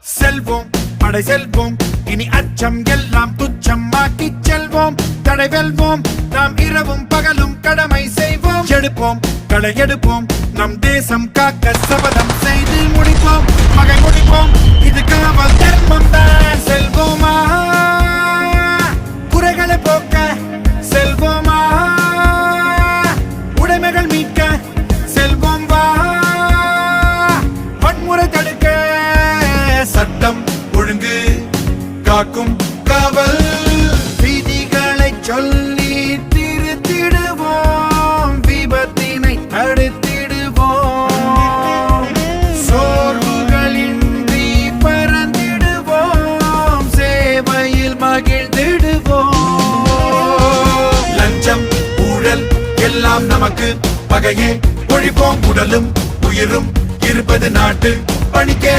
செல்வோம் படை செல்வோம், இனி அச்சம் எல்லாம் துச்சமாக்கி செல்வோம். தடை வெல்வோம், நாம் இரவும் பகலும் கடமை செய்வோம். எடுப்போம் களை எடுப்போம், நம் தேசம் காக்க சபதம் செய்து முடிப்போம். பகை முடிப்போம், இது காவல் தர்மம் தான். செல்வோமா குறைகளை போக்க, செல்வோமா உடைமைகள் மீட்க, செல்வோம் வா வன்முறை தடுக்க. சட்டம் ஒழுங்கு காக்கும் காவல், விதிகளை சொல்லி திருத்திடுவோம், விபத்தினை தடுத்திடுவோம். சோர்வுகளின்றி பறந்திடுவோம், சேவையில் மகிழ்ந்திடுவோம். லஞ்சம் ஊழல் எல்லாம் நமக்கு பகையே, ஒழிப்போம். உடலும் உயிரும் இருப்பது நாட்டு பணிக்கே.